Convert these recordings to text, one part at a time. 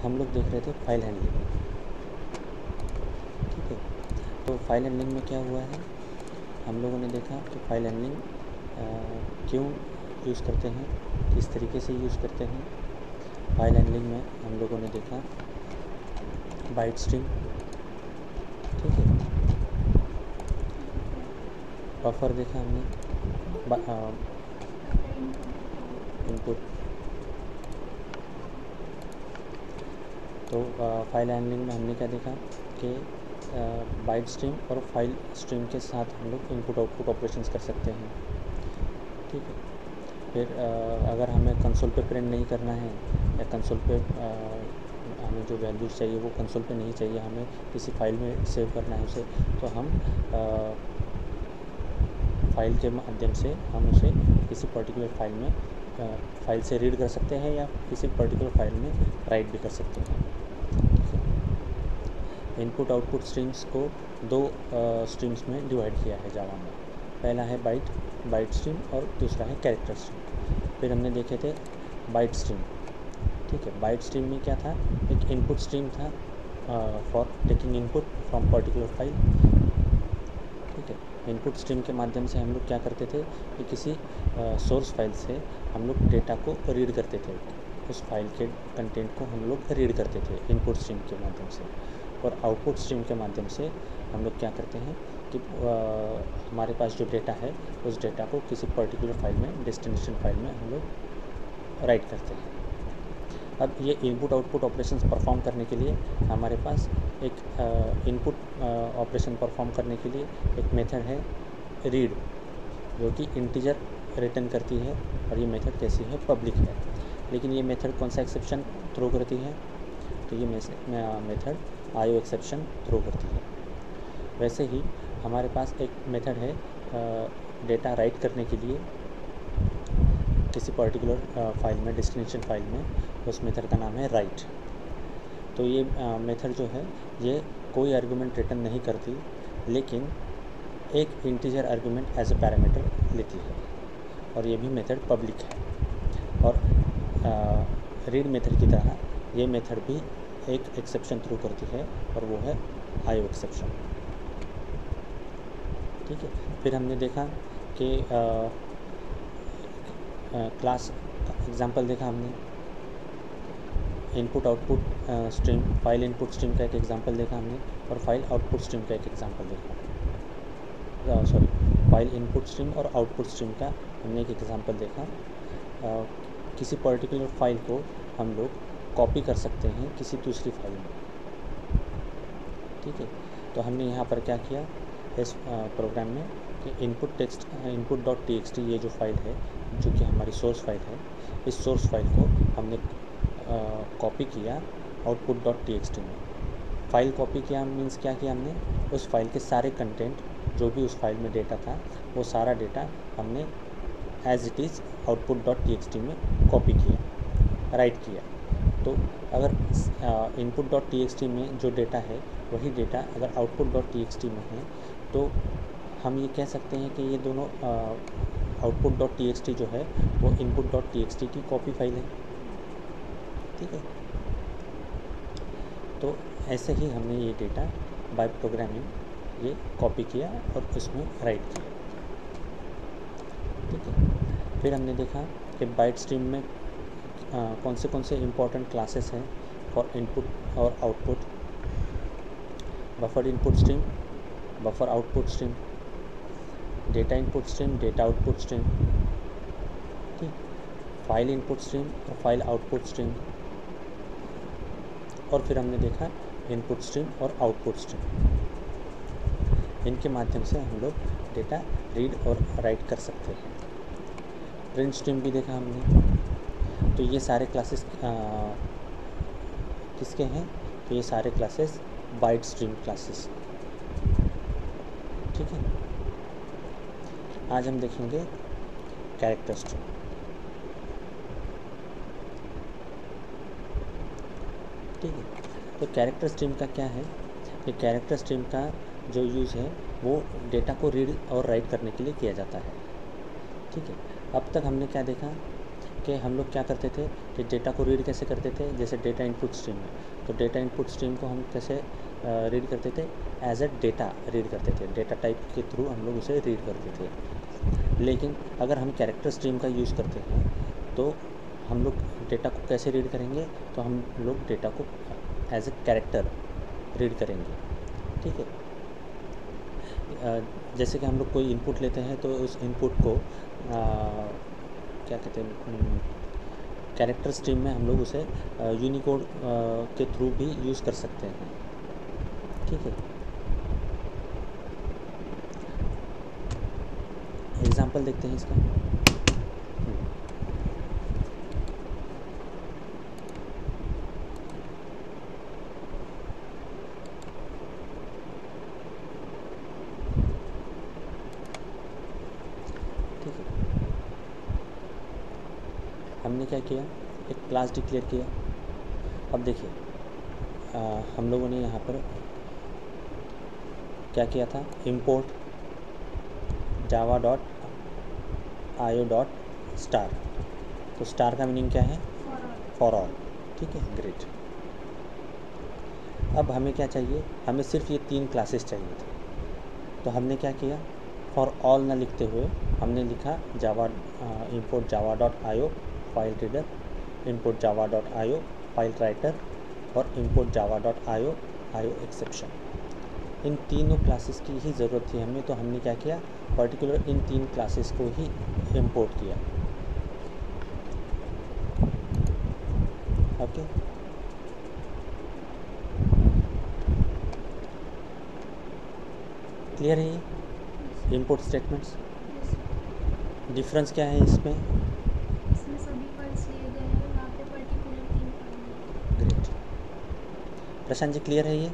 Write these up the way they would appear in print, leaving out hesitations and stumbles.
हम लोग देख रहे थे फाइल हैंडलिंग, ठीक है। तो फाइल हैंडलिंग में क्या हुआ है, हम लोगों ने देखा कि फाइल हैंडलिंग क्यों यूज़ करते हैं, किस तरीके से यूज़ करते हैं। फाइल हैंडलिंग में हम लोगों ने देखा बाइट स्ट्रीम, ठीक है, बफर देखा हमने, इनपुट। तो फाइल हैंडलिंग में हमने क्या देखा कि बाइट स्ट्रीम और फाइल स्ट्रीम के साथ हम लोग इनपुट आउटपुट ऑपरेशंस कर सकते हैं, ठीक है। फिर अगर हमें कंसोल पे प्रिंट नहीं करना है या कंसोल पे हमें जो वैल्यूज़ चाहिए वो कंसोल पे नहीं चाहिए, हमें किसी फाइल में सेव करना है उसे, तो हम फाइल के माध्यम से हम उसे किसी पर्टिकुलर फाइल में फाइल से रीड कर सकते हैं या किसी पर्टिकुलर फाइल में राइट भी कर सकते हैं। इनपुट आउटपुट स्ट्रीम्स को दो स्ट्रीम्स में डिवाइड किया है जावा में। पहला है बाइट स्ट्रीम और दूसरा है कैरेक्टर स्ट्रीम। फिर हमने देखे थे बाइट स्ट्रीम, ठीक है। बाइट स्ट्रीम में क्या था, एक इनपुट स्ट्रीम था for taking input from particular file, ठीक है। इनपुट स्ट्रीम के माध्यम से हम लोग क्या करते थे कि किसी सोर्स फाइल से हम लोग डेटा को रीड करते थे, उस फाइल के कंटेंट को हम लोग रीड करते थे इनपुट स्ट्रीम के माध्यम से। और आउटपुट स्ट्रीम के माध्यम से हम लोग क्या करते हैं कि हमारे पास जो डेटा है उस डेटा को किसी पर्टिकुलर फाइल में, डेस्टिनेशन फाइल में हम लोग राइट करते हैं। अब ये इनपुट आउटपुट ऑपरेशंस परफॉर्म करने के लिए हमारे पास एक इनपुट ऑपरेशन परफॉर्म करने के लिए एक मेथड है रीड, जो कि इंटीजर रिटर्न करती है, और ये मेथड कैसी है, पब्लिक है। लेकिन ये मेथड कौन सा एक्सेप्शन थ्रो करती है, तो ये मेथड आईओ एक्सेप्शन थ्रो करती है। वैसे ही हमारे पास एक मेथड है डेटा राइट करने के लिए किसी पर्टिकुलर फाइल में, डेस्टिनेशन फाइल में, उस मेथड का नाम है राइट। तो ये मेथड जो है ये कोई आर्गुमेंट रिटर्न नहीं करती, लेकिन एक integer argument as a parameter लेती है, और ये भी मेथड पब्लिक है। और रीड मेथड की तरह ये मेथड भी एक एक्सेप्शन थ्रू करती है, और वो है आईओ एक्सेप्शन, ठीक है। फिर हमने देखा कि क्लास एग्जांपल देखा हमने, input output stream, file input stream का एक एग्जांपल देखा हमने, और फाइल आउटपुट स्ट्रीम का एक एग्जांपल देखा, फाइल इनपुट स्ट्रीम और आउटपुट स्ट्रीम का हमने एक एग्जांपल देखा। किसी पर्टिकुलर फाइल को हम लोग कॉपी कर सकते हैं किसी दूसरी फाइल में, ठीक है। तो हमने यहाँ पर क्या किया इस प्रोग्राम में कि इनपुट डॉट टीएक्सटी, ये जो फाइल है जो कि हमारी सोर्स फाइल है, इस सोर्स फाइल को हमने कॉपी किया आउटपुट डॉट टीएक्सटी में। फाइल कॉपी किया मीन्स क्या किया, हमने उस फाइल के सारे कंटेंट, जो भी उस फाइल में डेटा था, वो सारा डेटा हमने as it is output dot TXT में कॉपी किया, राइट किया। तो अगर इनपुट डॉट टीएक्सटी में जो डेटा है वही डेटा अगर आउटपुट डॉट टीएक्सटी में है, तो हम ये कह सकते हैं कि ये दोनों आउटपुट डॉट टीएक्सटी जो है वो इनपुट डॉट टीएक्सटी की कॉपी फाइल है, ठीक है। तो ऐसे ही हमने ये डेटा बाय प्रोग्रामिंग ये कॉपी किया और उसमें राइट किया, ठीक है। फिर हमने देखा कि बाइट स्ट्रीम में कौन से इम्पोर्टेंट क्लासेस हैं फॉर इनपुट और output. Buffer input stream, buffer output stream, data input stream, data output stream, ठीक, फाइल इनपुट स्ट्रीम और फाइल आउटपुट स्ट्रीम, और फिर हमने देखा इनपुट स्ट्रीम और आउटपुट स्ट्रीम। इनके माध्यम से हम लोग डेटा रीड और राइट कर सकते हैं। प्रिंट स्ट्रीम भी देखा हमने। तो ये सारे क्लासेस किसके हैं, तो ये सारे क्लासेस बाइट स्ट्रीम क्लासेस, ठीक है। आज हम देखेंगे कैरेक्टर स्ट्रीम, ठीक है। तो कैरेक्टर स्ट्रीम का क्या है, कि कैरेक्टर स्ट्रीम का जो यूज़ है वो डेटा को रीड और राइट करने के लिए किया जाता है, ठीक है। अब तक हमने क्या देखा कि हम लोग क्या करते थे कि डेटा को रीड कैसे करते थे, जैसे डेटा इनपुट स्ट्रीम है, तो डेटा इनपुट स्ट्रीम को हम कैसे रीड करते थे, एज ए डेटा रीड करते थे, डेटा टाइप के थ्रू हम लोग उसे रीड करते थे। लेकिन अगर हम कैरेक्टर स्ट्रीम का यूज़ करते हैं तो हम लोग डेटा को कैसे रीड करेंगे, तो हम लोग डेटा को एज ए कैरेक्टर रीड करेंगे। ठीक है, जैसे कि हम लोग कोई इनपुट लेते हैं तो उस इनपुट को क्या कहते हैं, कैरेक्टर स्ट्रीम में हम लोग उसे यूनिकोड के थ्रू भी यूज़ कर सकते हैं। ठीक है, एग्जांपल देखते हैं इसका। ठीक है, हमने क्या किया, एक क्लास डिक्लेयर किया। अब देखिए हम लोगों ने यहाँ पर क्या किया था, import java.io.star। तो स्टार का मीनिंग क्या है, फॉर ऑल। ठीक है, ग्रेट। अब हमें क्या चाहिए, हमें सिर्फ ये 3 क्लासेस चाहिए थे, तो हमने क्या किया, फॉर ऑल ना लिखते हुए हमने लिखा जावा import java.io file reader, import java.io file writer और import java.io IO एक्सेप्शन। इन तीनों क्लासेस की ही ज़रूरत थी हमें, तो हमने क्या किया, पर्टिकुलर इन 3 क्लासेस को ही इंपोर्ट किया। ओके, क्लियर है ये इंपोर्ट स्टेटमेंट्स। डिफरेंस क्या है इसमें, इसमें सभी फाइल्स लिए गए हैं, यहाँ पे पर्टिकुलर 3 फाइल है। ग्रेट। प्रशांत जी क्लियर है ये,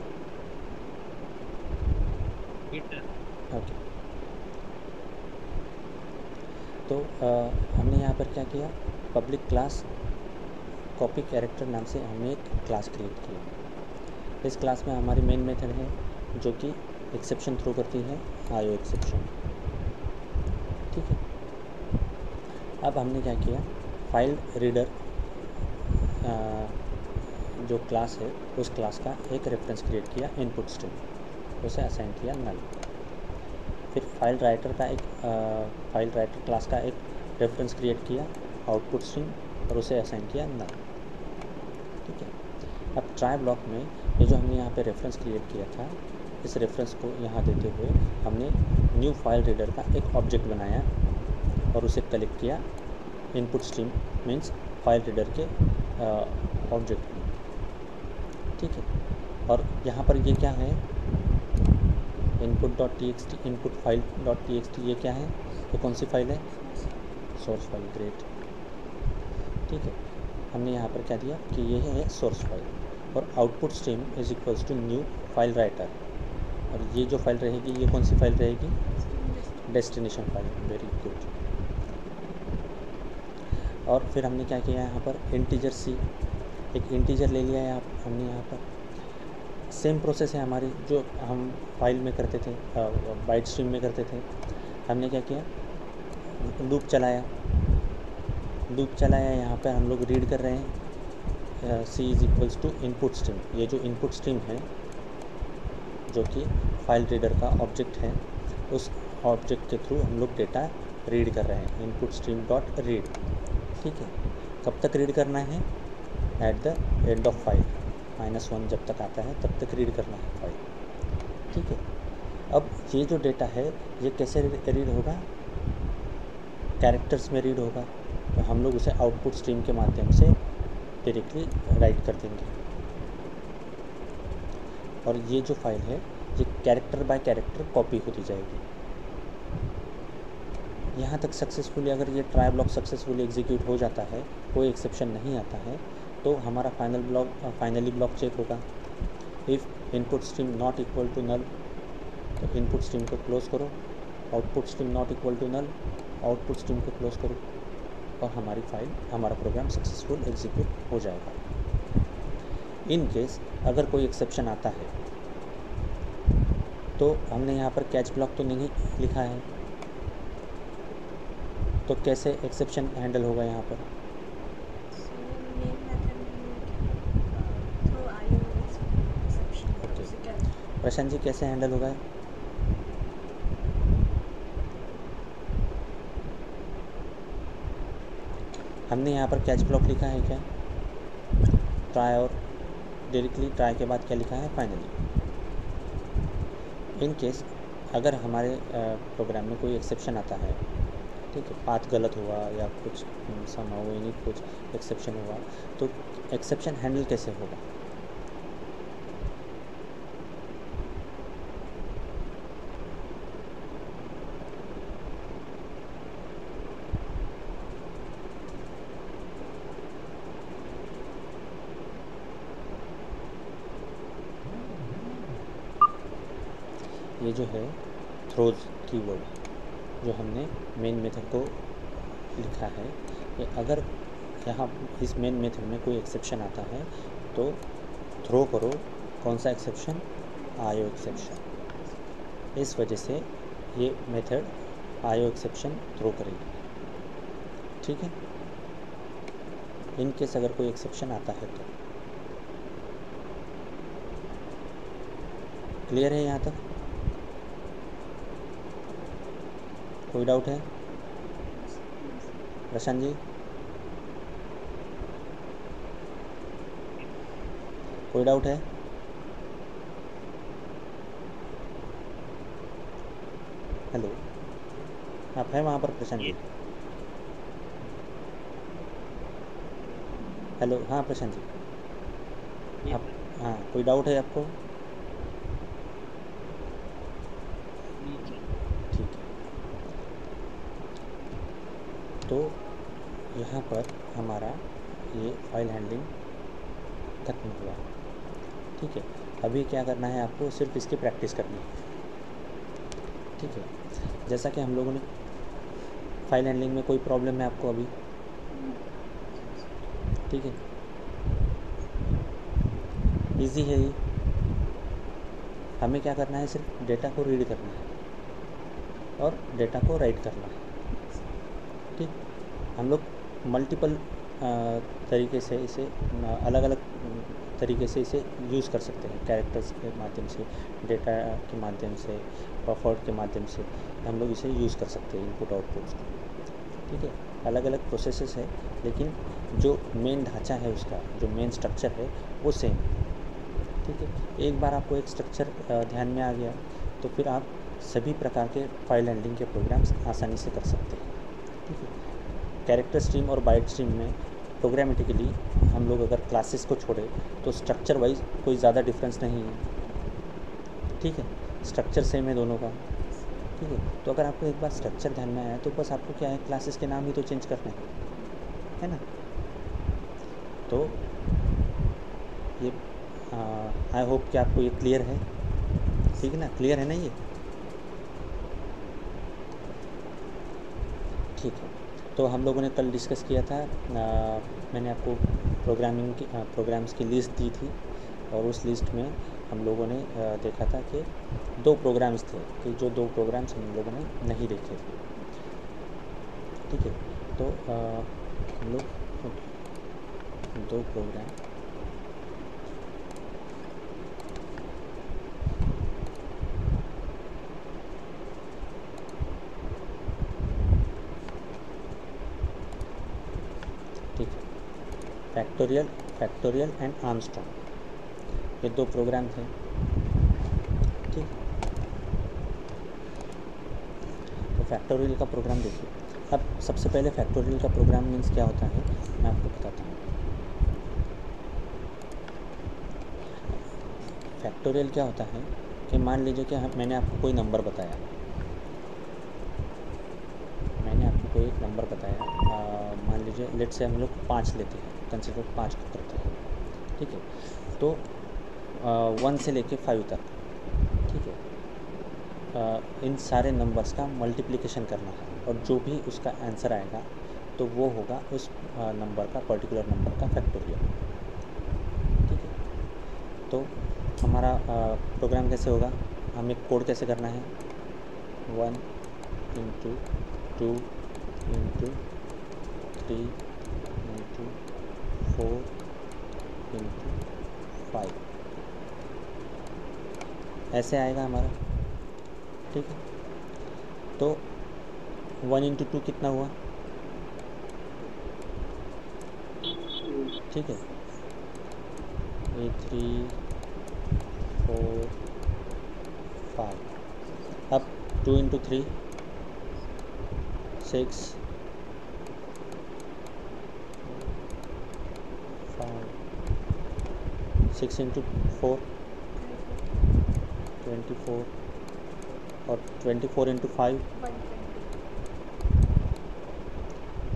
ओके। तो हमने यहाँ पर क्या किया, पब्लिक क्लास कॉपी कैरेक्टर नाम से हमने एक क्लास क्रिएट किया। इस क्लास में हमारी मेन मेथड है जो कि एक्सेप्शन थ्रो करती है, आईओ एक्सेप्शन। ठीक है, अब हमने क्या किया, फाइल रीडर जो क्लास है उस क्लास का एक रेफरेंस क्रिएट किया इनपुट स्ट्रीम, उसे असाइन किया नल। फिर फाइल राइटर क्लास का एक रेफरेंस क्रिएट किया आउटपुट स्ट्रीम और उसे असाइन किया नल। ठीक है, अब ट्राई ब्लॉक में ये जो हमने यहाँ पे रेफरेंस क्रिएट किया था, इस रेफरेंस को यहाँ देते हुए हमने न्यू फाइल रीडर का एक ऑब्जेक्ट बनाया और उसे कलेक्ट किया input stream means file reader के ऑब्जेक्ट में। ठीक है, और यहाँ पर ये क्या है, input.txt input file.txt, ये क्या है, ये कौन सी फाइल है, सोर्स फाइल। ग्रेट। ठीक है, हमने यहाँ पर क्या दिया कि ये है सोर्स फाइल, और output stream is equals to new file writer, और ये जो फाइल रहेगी ये कौन सी फाइल रहेगी, डेस्टिनेशन फाइल। Very good. और फिर हमने क्या किया, यहाँ पर इंटीजर सी, एक इंटीजर ले लिया है हमने यहाँ पर। सेम प्रोसेस है हमारी जो हम फाइल में करते थे, बाइट स्ट्रीम में करते थे। हमने क्या किया, लूप चलाया यहाँ पर हम लोग रीड कर रहे हैं C is equals to input stream. ये जो इनपुट स्ट्रीम है जो कि फाइल रीडर का ऑब्जेक्ट है, उस ऑब्जेक्ट के थ्रू हम लोग डेटा रीड कर रहे हैं, इनपुट स्ट्रीम डॉट रीड। ठीक है, कब तक रीड करना है, at the end of file, -1 जब तक आता है तब तक रीड करना है फाइल। ठीक है, अब ये जो डेटा है ये कैसे रीड होगा, कैरेक्टर्स में रीड होगा, तो हम लोग उसे आउटपुट स्ट्रीम के माध्यम से डायरेक्टली राइट कर देंगे। और ये जो फाइल है ये कैरेक्टर बाय कैरेक्टर कॉपी होती जाएगी। यहाँ तक सक्सेसफुली अगर ये ट्राई ब्लॉक सक्सेसफुली एग्जीक्यूट हो जाता है, कोई एक्सेप्शन नहीं आता है, तो हमारा फाइनली ब्लॉक चेक होगा। If input stream not equal to null, तो इनपुट स्ट्रीम को क्लोज करो, output stream not equal to null, output stream को क्लोज करो, और हमारा प्रोग्राम सक्सेसफुल एग्जीक्यूट हो जाएगा। इन केस अगर कोई एक्सेप्शन आता है तो हमने यहाँ पर कैच ब्लॉक तो नहीं लिखा है, तो कैसे एक्सेप्शन हैंडल होगा यहाँ पर, प्रशांत जी कैसे हैंडल होगा? हमने यहाँ पर कैच ब्लॉक लिखा है क्या? ट्राई और डायरेक्टली ट्राई के बाद क्या लिखा है? फाइनली। इन केस अगर हमारे प्रोग्राम में कोई एक्सेप्शन आता है, ठीक है, पाथ गलत हुआ या कुछ समहाउ एनी कुछ एक्सेप्शन हुआ, तो एक्सेप्शन हैंडल कैसे होगा? ये जो है थ्रोज कीवर्ड जो हमने मेन मेथड को लिखा है, कि अगर यहाँ इस मेन मेथड में कोई एक्सेप्शन आता है तो थ्रो करो कौन सा एक्सेप्शन? आयो एक्सेप्शन। इस वजह से ये मेथड आयो एक्सेप्शन थ्रो करेगी, ठीक है। इन केस अगर कोई एक्सेप्शन आता है तो क्लियर है यहाँ तक? कोई डाउट है? प्रशांत जी कोई डाउट है? हेलो, आप हैं वहाँ पर प्रशांत जी? हेलो, हाँ प्रशांत जी, आप? हाँ, कोई डाउट है आपको? ठीक है, तो यहाँ पर हमारा ये फाइल हैंडलिंग खत्म हुआ, ठीक है। अभी क्या करना है आपको? सिर्फ इसकी प्रैक्टिस करनी है, ठीक है। जैसा कि हम लोगों ने फाइल हैंडलिंग में कोई प्रॉब्लम है आपको अभी? ठीक है, इजी है ये। हमें क्या करना है? सिर्फ डेटा को रीड करना है और डेटा को राइट करना है, ठीक। हम लोग मल्टीपल तरीके से इसे अलग अलग तरीके से इसे यूज़ कर सकते हैं, कैरेक्टर्स के माध्यम से, डेटा के माध्यम से, बफर के माध्यम से हम लोग इसे यूज़ कर सकते हैं, इनपुट आउटपुट्स को, ठीक है। अलग अलग प्रोसेसेस है, लेकिन जो मेन ढांचा है उसका, जो मेन स्ट्रक्चर है वो सेम, ठीक है। एक बार आपको एक स्ट्रक्चर ध्यान में आ गया तो फिर आप सभी प्रकार के फाइल हैंडलिंग के प्रोग्राम्स आसानी से कर सकते हैं, ठीक है। कैरेक्टर स्ट्रीम और बाइट स्ट्रीम में प्रोग्रामेटिकली हम लोग अगर क्लासेस को छोड़े तो स्ट्रक्चर वाइज कोई ज़्यादा डिफरेंस नहीं है, ठीक है। स्ट्रक्चर सेम है दोनों का, ठीक है। तो अगर आपको एक बार स्ट्रक्चर ध्यान में आया तो बस आपको क्या है, क्लासेस के नाम ही तो चेंज करने है ना। तो ये आई होप कि आपको ये क्लियर है, ठीक है ना? क्लियर है ना ये? ठीक है, तो हम लोगों ने कल डिस्कस किया था, मैंने आपको प्रोग्राम्स की लिस्ट दी थी और उस लिस्ट में हम लोगों ने देखा था कि 2 प्रोग्राम्स थे, कि जो 2 प्रोग्राम्स हम लोगों ने नहीं देखे थे, ठीक है। तो हम लोग 2 प्रोग्राम फैक्टोरियल एंड आर्मस्ट्रॉन्ग, ये 2 प्रोग्राम थे, ठीक। तो फैक्टोरियल का प्रोग्राम देखिए। अब सबसे पहले फैक्टोरियल का प्रोग्राम मीन्स क्या होता है मैं आपको बताता हूँ। फैक्टोरियल क्या होता है कि मान लीजिए कि मैंने आपको कोई नंबर बताया, एक नंबर बताया, मान लीजिए लेट से हम लोग 5 लेते हैं, कंसिडर 5 को करते हैं, ठीक है। तो 1 से लेके 5 तक, ठीक है, इन सारे नंबर्स का मल्टीप्लिकेशन करना है और जो भी उसका आंसर आएगा तो वो होगा उस नंबर का, पर्टिकुलर नंबर का फैक्टोरियल, ठीक है। तो हमारा प्रोग्राम कैसे होगा, हमें कोड कैसे करना है? 1 × 2 × 3 × 4 × 5 ऐसे आएगा हमारा, ठीक है। तो 1 इंटू 2 कितना हुआ, ठीक है, 8 3 4 5। अब 2 इंटू 3 6 5, 6 इंटू 4 24 और 24 इंटू 5। 120।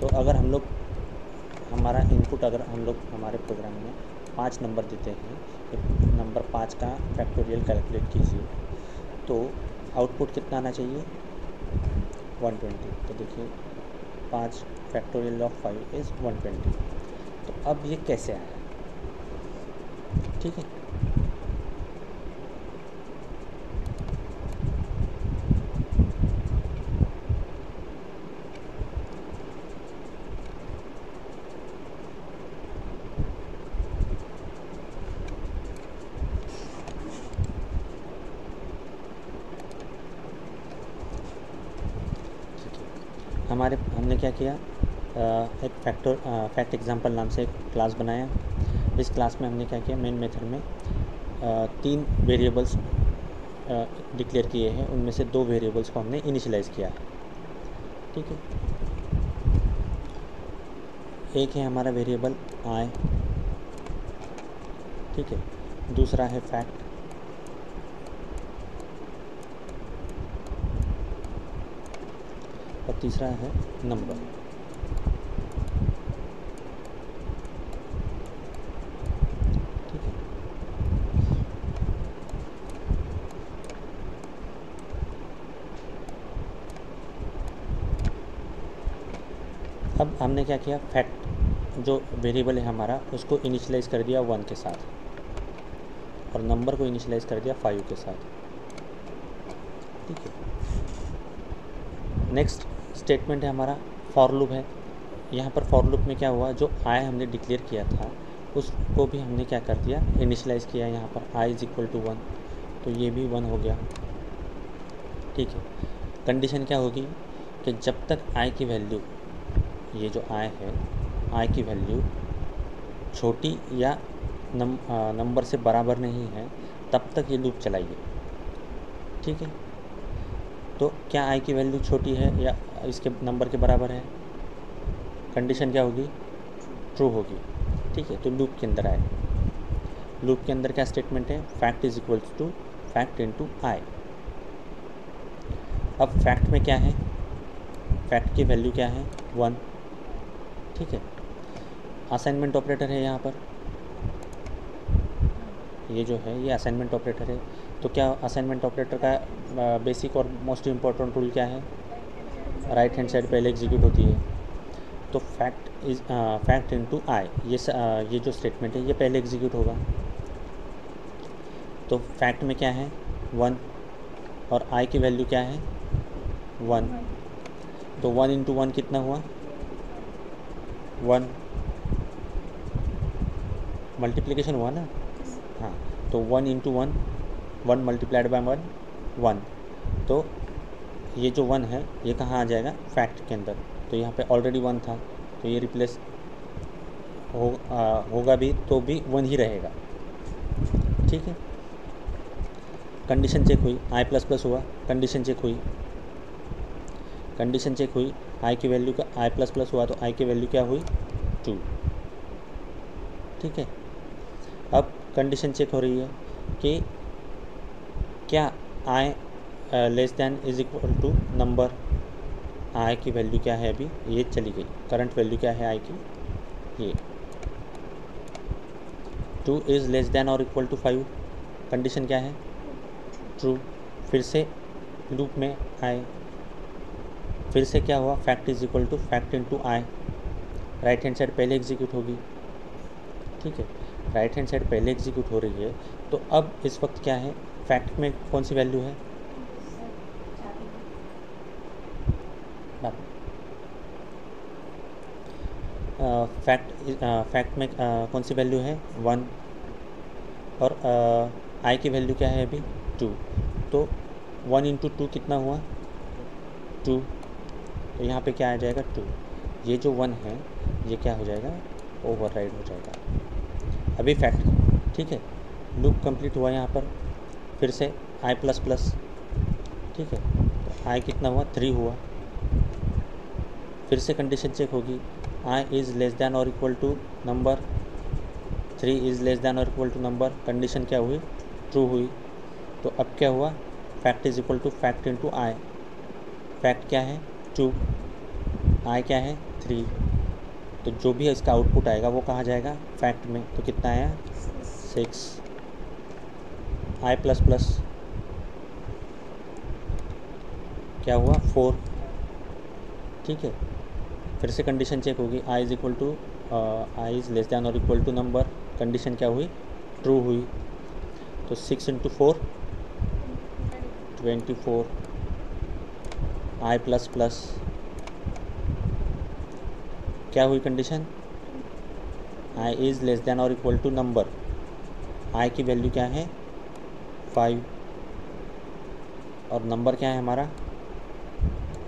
तो अगर हम लोग हमारा इनपुट, अगर हम लोग हमारे प्रोग्राम में 5 नंबर देते हैं, तो नंबर 5 का फैक्टोरियल कैलकुलेट कीजिए, तो आउटपुट कितना आना चाहिए, 120। तो देखिए 5 फैक्टोरियल ऑफ 5 इज़ 120। तो अब ये कैसे आया, ठीक है। हमने क्या किया, एक फैक्ट एग्जांपल नाम से एक क्लास बनाया। इस क्लास में हमने क्या किया, मेन मेथड में 3 वेरिएबल्स डिक्लेयर किए हैं, उनमें से 2 वेरिएबल्स को हमने इनिशियलाइज़ किया है, ठीक है। एक है हमारा वेरिएबल आई, ठीक है, दूसरा है फैक्ट, और तीसरा है नंबर, ठीक है। अब हमने क्या किया, फैक्ट जो वेरिएबल है हमारा उसको इनिशियलाइज़ कर दिया 1 के साथ, और नंबर को इनिशियलाइज़ कर दिया 5 के साथ, ठीक है। नेक्स्ट स्टेटमेंट है हमारा फॉर लूप है। यहाँ पर फॉर लूप में क्या हुआ, जो आई हमने डिक्लेयर किया था उसको भी हमने क्या कर दिया, इनिशियलाइज़ किया। यहाँ पर आई इज़ इक्वल टू 1, तो ये भी 1 हो गया, ठीक है। कंडीशन क्या होगी कि जब तक आई की वैल्यू, ये जो आई है, आई की वैल्यू छोटी या नंबर से बराबर नहीं है, तब तक ये लूप चलाइए, ठीक है। तो क्या आई की वैल्यू छोटी है या इसके नंबर के बराबर है, कंडीशन क्या होगी, ट्रू होगी, ठीक है। तो लूप के अंदर आए, लूप के अंदर क्या स्टेटमेंट है, fact is equals to fact into I. अब फैक्ट में क्या है, फैक्ट की वैल्यू क्या है, 1, ठीक है। असाइनमेंट ऑपरेटर है यहाँ पर, ये जो है ये असाइनमेंट ऑपरेटर है। तो क्या असाइनमेंट ऑपरेटर का बेसिक और मोस्ट इम्पोर्टेंट रूल क्या है, राइट हैंड साइड पहले एग्जीक्यूट होती है। तो फैक्ट इनटू आई, ये जो स्टेटमेंट है ये पहले एग्जीक्यूट होगा। तो फैक्ट में क्या है, 1, और आई की वैल्यू क्या है, 1। तो 1 इंटू 1 कितना हुआ, 1, मल्टीप्लिकेशन हुआ ना, हाँ। तो 1 इंटू 1, 1 मल्टीप्लाइड बाय 1, 1। तो ये जो 1 है ये कहाँ आ जाएगा, फैक्ट के अंदर। तो यहाँ पे ऑलरेडी 1 था, तो ये रिप्लेस होगा भी तो भी 1 ही रहेगा, ठीक है। कंडीशन चेक हुई, आई प्लस प्लस हुआ, कंडीशन चेक हुई, कंडीशन चेक हुई, आई की वैल्यू का आई प्लस प्लस हुआ, तो आई की वैल्यू क्या हुई, 2, ठीक है। अब कंडीशन चेक हो रही है कि क्या I less than is equal to number, I की वैल्यू क्या है, अभी ये चली गई, करंट वैल्यू क्या है आई की, ये 2 इज़ लेस दैन और इक्वल टू 5, कंडीशन क्या है, ट्रू। फिर से लूप में आए, फिर से क्या हुआ, fact is equal to fact into I, right hand side पहले एग्जीक्यूट होगी, ठीक है। राइट हैंड साइड पहले एग्जीक्यूट हो रही है, तो अब इस वक्त क्या है, फैक्ट में कौन सी वैल्यू है, फैक्ट में कौन सी वैल्यू है, 1, और आई की वैल्यू क्या है अभी, 2, तो 1 इंटू 2 कितना हुआ 2, तो यहाँ पे क्या आ जाएगा 2, ये जो 1 है ये क्या हो जाएगा ओवरराइड हो जाएगा। अभी फैक्ट ठीक है, लूप कंप्लीट हुआ यहाँ पर, फिर से i प्लस प्लस, ठीक है, तो i कितना हुआ 3 हुआ, फिर से कंडीशन चेक होगी, i इज़ लेस दैन और equal to number, 3 is less than और इक्वल टू नंबर, कंडीशन क्या हुई ट्रू हुई। तो अब क्या हुआ fact is equal to fact into I, fact क्या है 2, आई क्या है 3, तो जो भी इसका आउटपुट आएगा वो कहाँ जाएगा फैक्ट में, तो कितना आया 6, आई प्लस प्लस क्या हुआ 4, ठीक है, फिर से कंडीशन चेक होगी, I is equal to I is less than और इक्वल टू नंबर, कंडीशन क्या हुई ट्रू हुई, तो 6 इंटू 4 24, आई प्लस प्लस क्या हुई condition, I is less than और इक्वल टू नंबर, आई की वैल्यू क्या है 5 और नंबर क्या है हमारा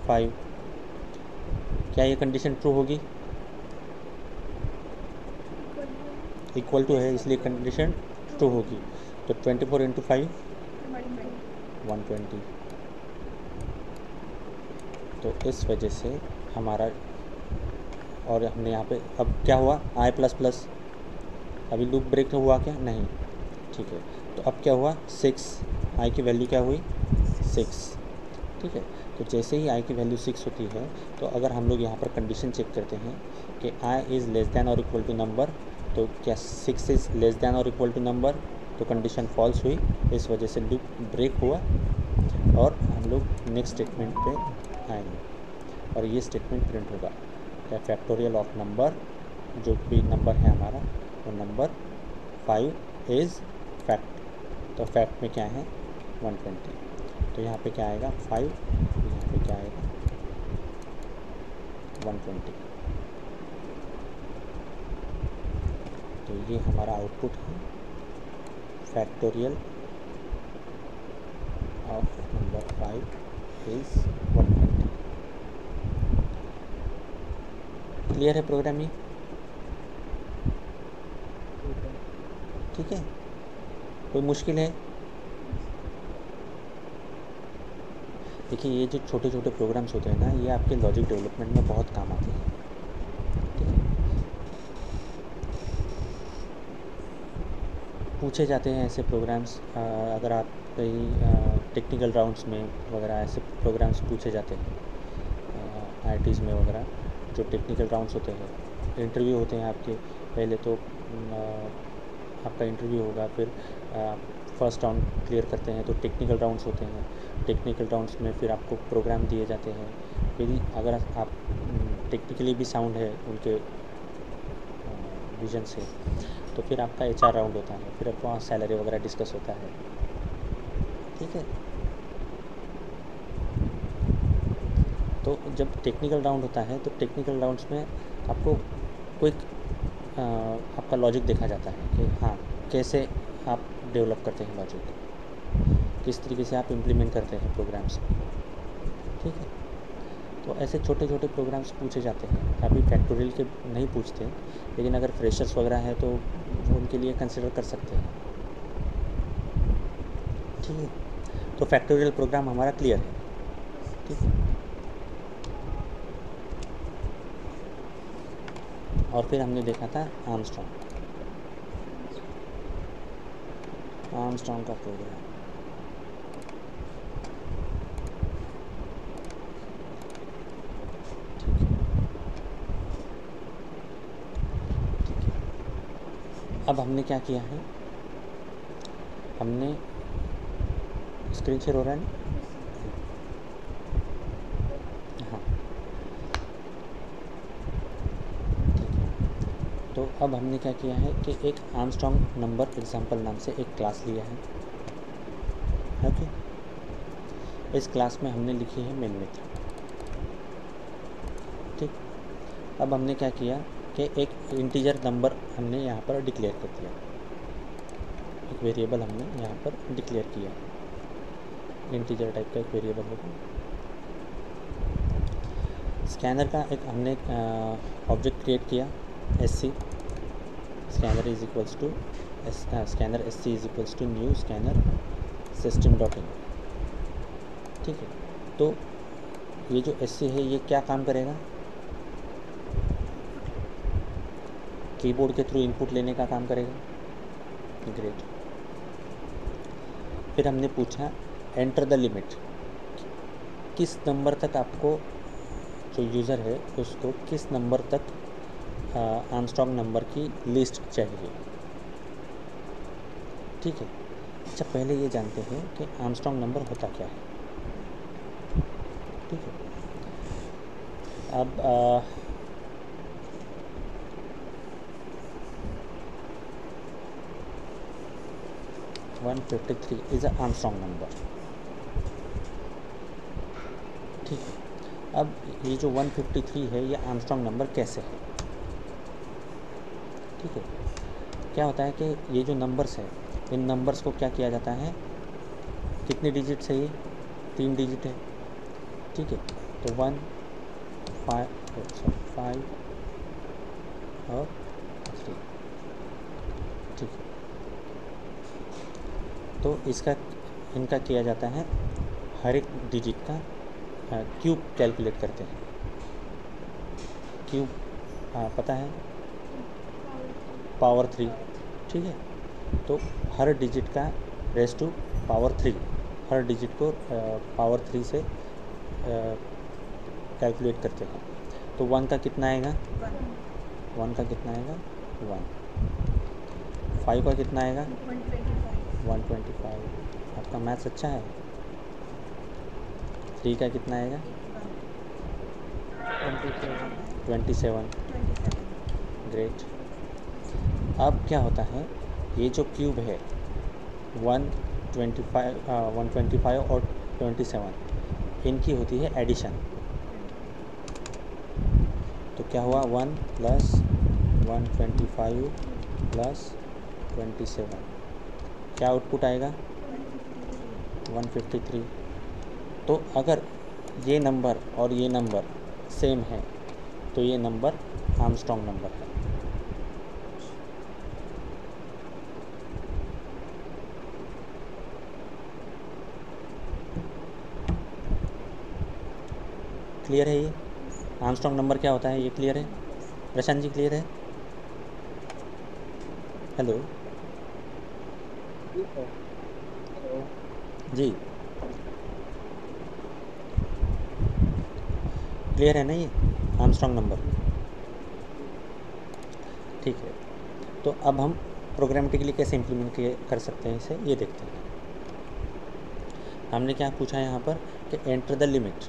5, क्या ये कंडीशन ट्रू होगी, इक्वल टू है इसलिए कंडीशन ट्रू होगी, तो 24 इंटू 5 120, तो इस वजह से हमारा, और हमने यहाँ पे अब क्या हुआ आई प्लस प्लस, अभी लूप ब्रेक हुआ क्या नहीं, ठीक है, तो अब क्या हुआ 6, आई की वैल्यू क्या हुई 6, ठीक है, तो जैसे ही आई की वैल्यू 6 होती है तो अगर हम लोग यहाँ पर कंडीशन चेक करते हैं कि आई इज़ लेस दैन और इक्वल टू नंबर, तो क्या 6 इज़ लेस दैन और इक्वल टू नंबर, तो कंडीशन फॉल्स हुई, इस वजह से लूप ब्रेक हुआ और हम लोग नेक्स्ट स्टेटमेंट पे आएंगे और ये स्टेटमेंट प्रिंट होगा क्या फैक्टोरियल ऑफ नंबर, जो भी नंबर है हमारा वो नंबर 5 इज़ फैक्ट, तो फैक्ट में क्या है 120, तो यहाँ पे क्या आएगा 5, यहाँ पे क्या आएगा 120, तो ये हमारा आउटपुट है factorial of number 5 is 120। Clear है प्रोग्राम ये, ठीक है, कोई मुश्किल है, देखिए ये जो छोटे छोटे प्रोग्राम्स होते हैं ना ये आपके लॉजिक डेवलपमेंट में बहुत काम आते हैं, ठीक है, पूछे जाते हैं ऐसे प्रोग्राम्स, अगर आप कहीं टेक्निकल राउंड्स में वगैरह ऐसे प्रोग्राम्स पूछे जाते हैं IITs में वगैरह, जो टेक्निकल राउंड्स होते हैं, इंटरव्यू होते हैं आपके, पहले तो आपका इंटरव्यू होगा, फिर फर्स्ट राउंड क्लियर करते हैं तो टेक्निकल राउंड्स होते हैं, टेक्निकल राउंड्स में फिर आपको प्रोग्राम दिए जाते हैं, फिर अगर आप टेक्निकली भी साउंड है उनके विजन से तो फिर आपका HR राउंड होता है, फिर आपको वहाँ सैलरी वगैरह डिस्कस होता है, ठीक है, तो जब टेक्निकल राउंड होता है तो टेक्निकल राउंड्स में आपको क्विक आपका लॉजिक देखा जाता है कि हाँ कैसे आप डेवलप करते हैं लॉजिक, किस तरीके से आप इम्प्लीमेंट करते हैं प्रोग्राम्स, ठीक है, तो ऐसे छोटे छोटे प्रोग्राम्स पूछे जाते हैं, अभी फैक्टोरियल के नहीं पूछते, लेकिन अगर फ्रेशर्स वगैरह हैं तो उनके लिए कंसिडर कर सकते हैं, ठीक है, तो फैक्टोरियल प्रोग्राम हमारा क्लियर है, ठीक है, और फिर हमने देखा था आर्मस्ट्रॉन्ग का प्रोग्राम, अब हमने क्या किया है, हमने स्क्रीन शेयर हो रहा है ना, हाँ ठीक है, तो अब हमने क्या किया है कि एक आर्मस्ट्रॉन्ग नंबर एग्जाम्पल नाम से एक क्लास लिया है, ओके, इस क्लास में हमने लिखी है मेन मेथड, ठीक, अब हमने क्या किया कि एक इंटीजर नंबर हमने यहाँ पर डिक्लेयर कर दिया, एक वेरिएबल हमने यहाँ पर डिक्लेयर किया, इंटीजर टाइप का एक वेरिएबल होगा। स्कैनर का एक हमने ऑब्जेक्ट क्रिएट किया SC, scanner is equals to scanner SC is equals to new scanner system dot in. ठीक है, तो ये जो SC है ये क्या काम करेगा, कीबोर्ड के थ्रू इनपुट लेने का काम करेगा। ग्रेट। फिर हमने पूछा एंटर द लिमिट, किस नंबर तक आपको, जो यूज़र है उसको किस नंबर तक आर्मस्ट्रॉन्ग नंबर की लिस्ट चाहिए। ठीक है, अच्छा पहले ये जानते हैं कि आर्मस्ट्रॉन्ग नंबर होता क्या है। ठीक है, अब 153 इज़ अ आर्मस्ट्रॉन्ग नंबर। ठीक है, अब ये जो 153 है ये आर्मस्ट्रॉन्ग नंबर कैसे है। ठीक है, क्या होता है कि ये जो नंबर्स है, इन नंबर्स को क्या किया जाता है, कितने डिजिट्स है ये, 3 डिजिट है। ठीक है, तो 1 5 और 3। ठीक है, तो इनका किया जाता है, हर एक डिजिट का क्यूब कैलकुलेट करते हैं। क्यूब पता है, पावर 3। ठीक है, तो हर डिजिट का रेस टू पावर 3, हर डिजिट को पावर 3 से कैलकुलेट करते हैं। तो 1 का कितना आएगा, 1 का कितना आएगा 1। 5 का कितना आएगा 125। आपका मैथ्स अच्छा है। 3 का कितना आएगा 27। ग्रेट। अब क्या होता है, ये जो क्यूब है 125 और 27, इनकी होती है एडिशन। तो क्या हुआ, 1 + 125 + 27, क्या आउटपुट आएगा 153। तो अगर ये नंबर और ये नंबर सेम है तो ये नंबर आर्मस्ट्रॉन्ग नंबर है। क्लियर है ये आर्मस्ट्रॉन्ग नंबर क्या होता है, ये क्लियर है। प्रशांत जी क्लियर है। हेलो जी, क्लियर है ना ये आर्मस्ट्रॉन्ग नंबर। ठीक है, तो अब हम प्रोग्रामेटिकली कैसे इम्प्लीमेंट कर सकते हैं इसे, ये देखते हैं। हमने क्या पूछा है यहाँ पर कि एंटर द लिमिट।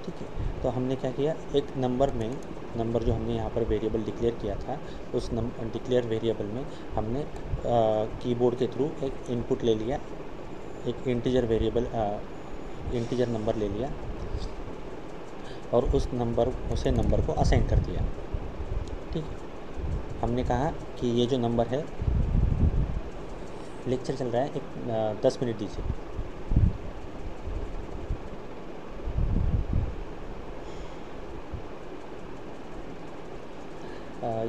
ठीक है, तो हमने क्या किया, एक नंबर जो हमने यहाँ पर वेरिएबल डिक्लेयर किया था, उस डिक्लेयर वेरिएबल में हमने कीबोर्ड के थ्रू एक इनपुट ले लिया, एक इंटीजर नंबर ले लिया और उस नंबर को असाइन कर दिया। ठीक है, हमने कहा कि ये जो नंबर है, लेक्चर चल रहा है, एक 10 मिनट दीजिए।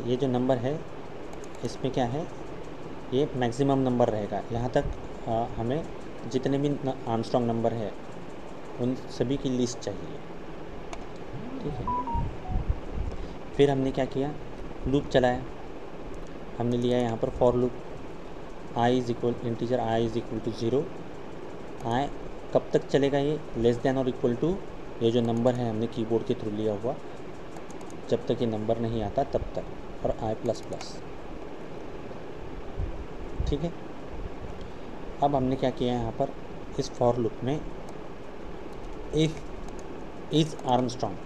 ये जो नंबर है इसमें क्या है, ये मैक्सिमम नंबर रहेगा। यहाँ तक हमें जितने भी आर्मस्ट्रॉन्ग नंबर है उन सभी की लिस्ट चाहिए। ठीक है, फिर हमने क्या किया, लूप चलाया। हमने लिया यहाँ पर for loop, integer i is equal to 0। i कब तक चलेगा, ये लेस देन और इक्वल टू ये जो नंबर है हमने कीबोर्ड के थ्रू लिया हुआ, जब तक ये नंबर नहीं आता तब तक, और i++। ठीक है, अब हमने क्या किया यहाँ पर, इस फॉर लूप में इफ इज आर्मस्ट्रॉन्ग,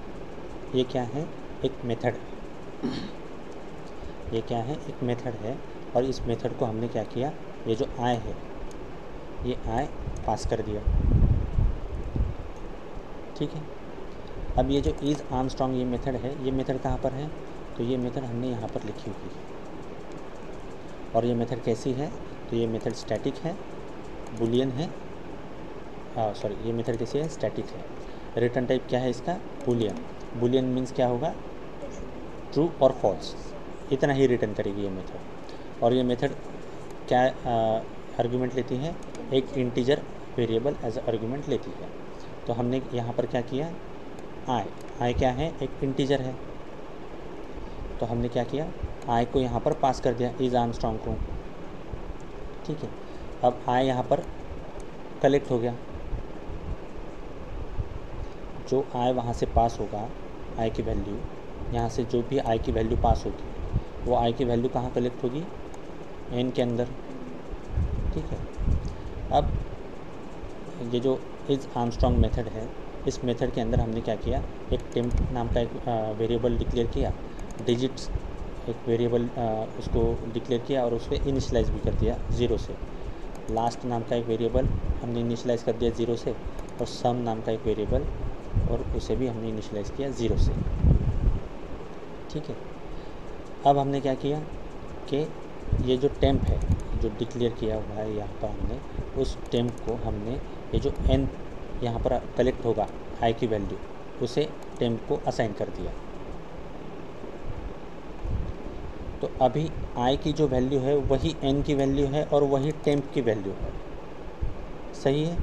ये क्या है, एक मेथड है। ये क्या है, एक मेथड है, और इस मेथड को हमने क्या किया, ये जो i है ये i पास कर दिया। ठीक है, अब ये जो इज़ आर्मस्ट्रॉन्ग ये मेथड है, ये मेथड कहाँ पर है, तो ये मेथड हमने यहाँ पर लिखी हुई है। और ये मेथड कैसी है, तो ये मेथड स्टैटिक है बुलियन है, सॉरी ये मेथड कैसी है, स्टैटिक है। रिटर्न टाइप क्या है इसका, बुलियन। बुलियन मीन्स क्या होगा, ट्रू और फॉल्स, इतना ही रिटर्न करेगी ये मेथड। और ये मेथड क्या आर्गुमेंट लेती है, एक इंटीजर वेरिएबल एज आर्गुमेंट लेती है। तो हमने यहाँ पर क्या किया, आई क्या है, एक इंटीजर है, तो हमने क्या किया, आई को यहाँ पर पास कर दिया इज आर्मस्ट्रॉन्ग को, ठीक है। अब आई यहाँ पर कलेक्ट हो गया, जो आई वहाँ से पास होगा, आई की वैल्यू, यहाँ से जो भी आई की वैल्यू पास होगी वो आई की वैल्यू कहाँ कलेक्ट होगी, एन के अंदर, ठीक है। अब ये जो इज आर्मस्ट्रॉन्ग मेथड है, इस मेथड के अंदर हमने क्या किया, एक टेम्प नाम का एक वेरिएबल डिक्लेयर किया, डिजिट्स एक वेरिएबल उसको डिक्लेयर किया और उस पर इनिशलाइज भी कर दिया 0 से। लास्ट नाम का एक वेरिएबल हमने इनिशलाइज कर दिया 0 से, और सम नाम का एक वेरिएबल और उसे भी हमने इनिशलाइज किया 0 से, ठीक है। अब हमने क्या किया कि ये जो टेम्प है जो डिक्लेयर किया हुआ है यहाँ पर, हमने उस टेम्प को हमने ये जो n यहाँ पर कलेक्ट होगा आई की वैल्यू, उसे टेम्प को असाइन कर दिया। तो अभी आई की जो वैल्यू है वही n की वैल्यू है और वही टेम्प की वैल्यू है, सही है।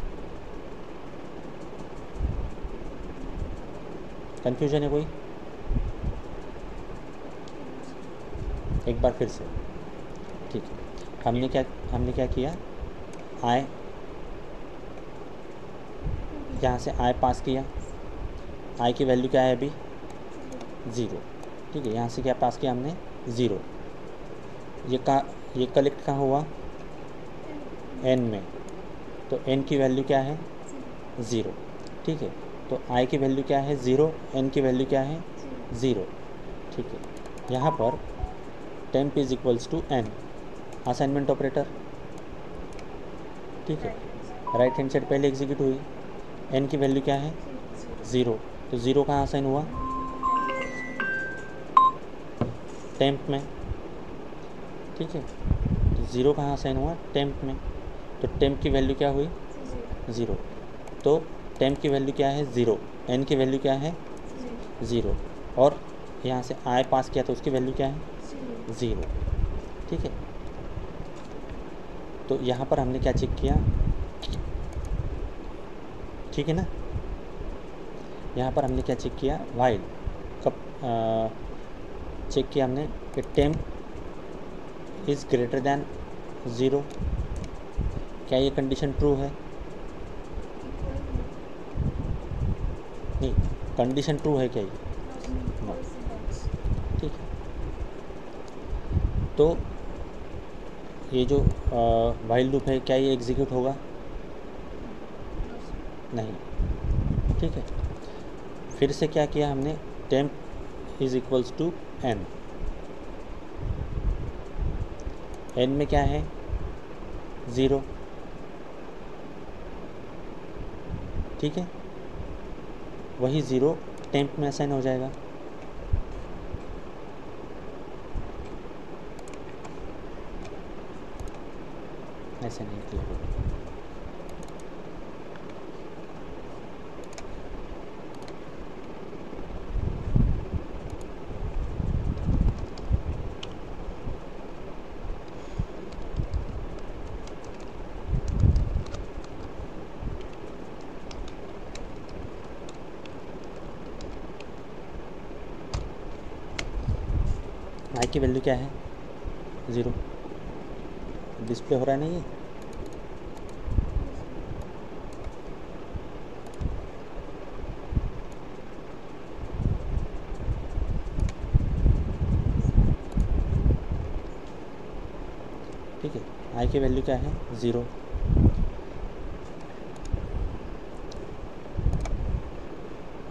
कंफ्यूजन है कोई, एक बार फिर से, ठीक है। हमने क्या किया, आई यहाँ से आई पास किया, आई की वैल्यू क्या है अभी 0, ठीक है। यहाँ से क्या पास किया हमने 0, ये कलेक्ट कहाँ हुआ, n में, तो n की वैल्यू क्या है 0, ठीक है। तो i की वैल्यू क्या है 0, n की वैल्यू क्या है 0, ठीक है। यहाँ पर temp is equals to n, assignment operator, ठीक है। राइट हैंड साइड पहले एग्जीक्यूट हुई, n की वैल्यू क्या है 0, तो 0 कहाँ असाइन हुआ, टेम्प में, ठीक है। तो 0 कहाँ असाइन हुआ, टेम्प में, तो टेम्प की वैल्यू क्या हुई 0, तो टेम्प की वैल्यू क्या है 0, n की वैल्यू क्या है 0, और यहाँ से i पास किया तो उसकी वैल्यू क्या है 0, ठीक है। तो यहाँ पर हमने क्या चेक किया, ठीक है ना, यहाँ पर हमने क्या चेक किया, वाइल कब चेक किया हमने कि टेम्प इज़ ग्रेटर दैन 0, क्या ये कंडीशन ट्रू है, नहीं, कंडीशन ट्रू है क्या ये, नो, ठीक है। तो ये जो वाइल लूप है क्या ये एग्जीक्यूट होगा, नहीं, ठीक है। फिर से क्या किया हमने, temp is equals to n, n में क्या है 0, ठीक है, वही 0 टेम्प में असाइन हो जाएगा, ऐसे नहीं क्लियर होगा। आई की वैल्यू क्या है 0, डिस्प्ले हो रहा है ना ये, ठीक है। आई की वैल्यू क्या है 0,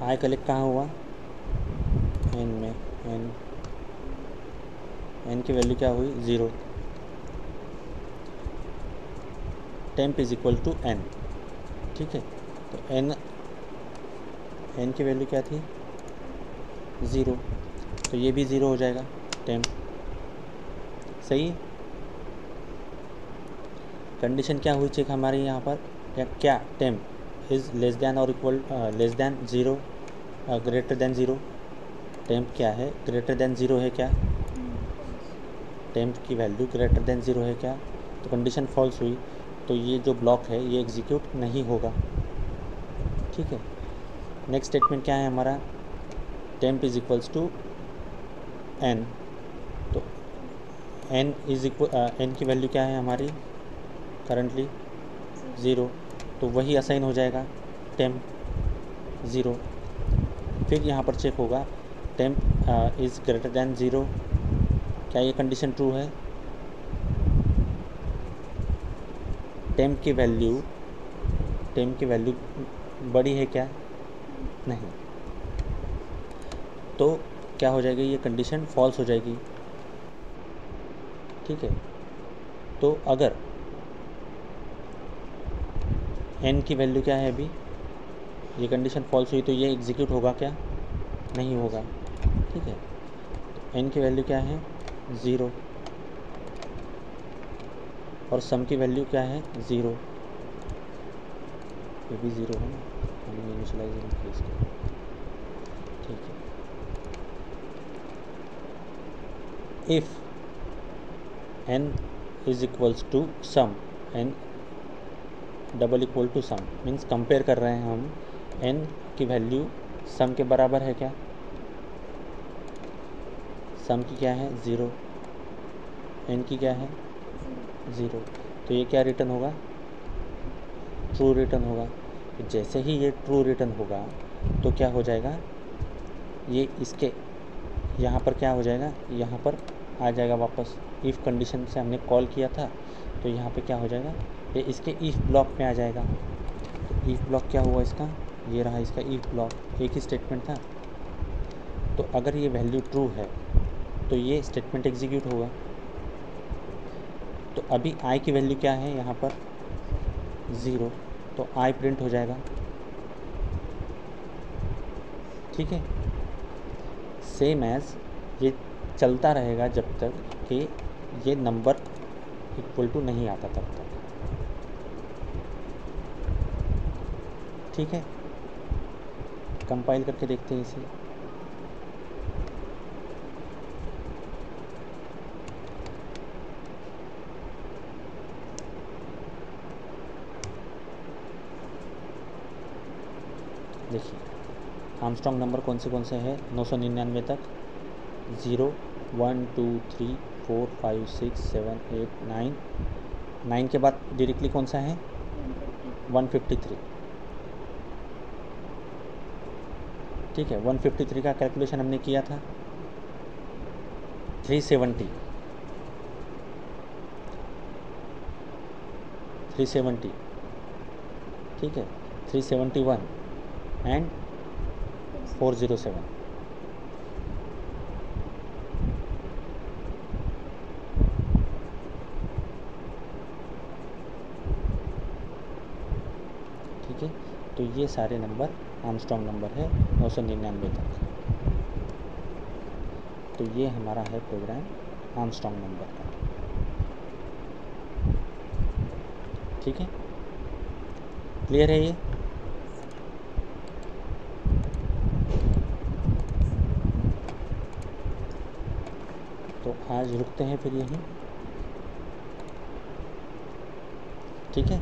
आई कलेक्ट कहाँ हुआ n में, n की वैल्यू क्या हुई 0, temp is equal to n, ठीक है। तो n की वैल्यू क्या थी 0, तो ये भी 0 हो जाएगा टेम्प, सही है। कंडीशन क्या हुई चेक हमारे यहाँ पर, या क्या टेम्प इज़ लेस दैन और equal less than zero, greater than zero. Temp क्या है, ग्रेटर दैन ज़ीरो है क्या, टेम्प की वैल्यू ग्रेटर दैन ज़ीरो है क्या। तो कंडीशन फॉल्स हुई, तो ये जो ब्लॉक है ये एग्जीक्यूट नहीं होगा। ठीक है, नेक्स्ट स्टेटमेंट क्या है हमारा, temp is equals to N. तो एन इज़ इक्वल, एन की वैल्यू क्या है हमारी करंटली ज़ीरो, तो वही असाइन हो जाएगा टेम्प ज़ीरो। फिर यहाँ पर चेक होगा temp is greater than zero, क्या ये कंडीशन ट्रू है। टेम्प की वैल्यू बड़ी है क्या, नहीं, तो क्या हो जाएगी, ये कंडीशन फॉल्स हो जाएगी। ठीक है, तो अगर एन की वैल्यू क्या है, अभी ये कंडीशन फॉल्स हुई, तो ये एग्जीक्यूट होगा क्या, नहीं होगा। ठीक है, तो एन की वैल्यू क्या है ज़ीरो, और सम की वैल्यू क्या है ज़ीरो, ये भी ज़ीरो है ना, हमने इनिशियलाइज किया इसको। ठीक है, if N is equals to sum, N double equal to sum means compare कर रहे हैं हम, एन की वैल्यू सम के बराबर है क्या, सम की क्या है ज़ीरो, एन की क्या है ज़ीरो, तो ये क्या रिटर्न होगा, ट्रू रिटर्न होगा। तो जैसे ही ये ट्रू रिटर्न होगा तो क्या हो जाएगा, ये इसके यहाँ पर क्या हो जाएगा, यहाँ पर आ जाएगा वापस, इफ़ कंडीशन से हमने कॉल किया था, तो यहाँ पे क्या हो जाएगा, ये इसके इफ़ ब्लॉक में आ जाएगा। तो इफ़ ब्लॉक क्या हुआ इसका, ये रहा इसका इफ़ ब्लॉक, एक ही स्टेटमेंट था। तो अगर ये वैल्यू ट्रू है तो ये स्टेटमेंट एग्जीक्यूट होगा। तो अभी आई की वैल्यू क्या है यहाँ पर ज़ीरो, तो आई प्रिंट हो जाएगा। ठीक है, सेम एज ये चलता रहेगा जब तक कि ये नंबर इक्वल टू नहीं आता तब तक। ठीक है, कंपाइल करके देखते हैं इसे। देखिए आर्मस्ट्रॉन्ग नंबर कौन से हैं 999 तक, 0 1 2 3 4 5 6 7 8 9, 9 के बाद डायरेक्टली कौन सा है 153। ठीक है, 153 का कैलकुलेशन हमने किया था 370, 370। ठीक है, 371 एंड 407। ठीक है, तो ये सारे नंबर आर्मस्ट्रॉन्ग नंबर है 999 तक। तो ये हमारा है प्रोग्राम आर्मस्ट्रॉन्ग नंबर का। ठीक है, क्लियर है ये। तो आज रुकते हैं फिर यहीं। ठीक है।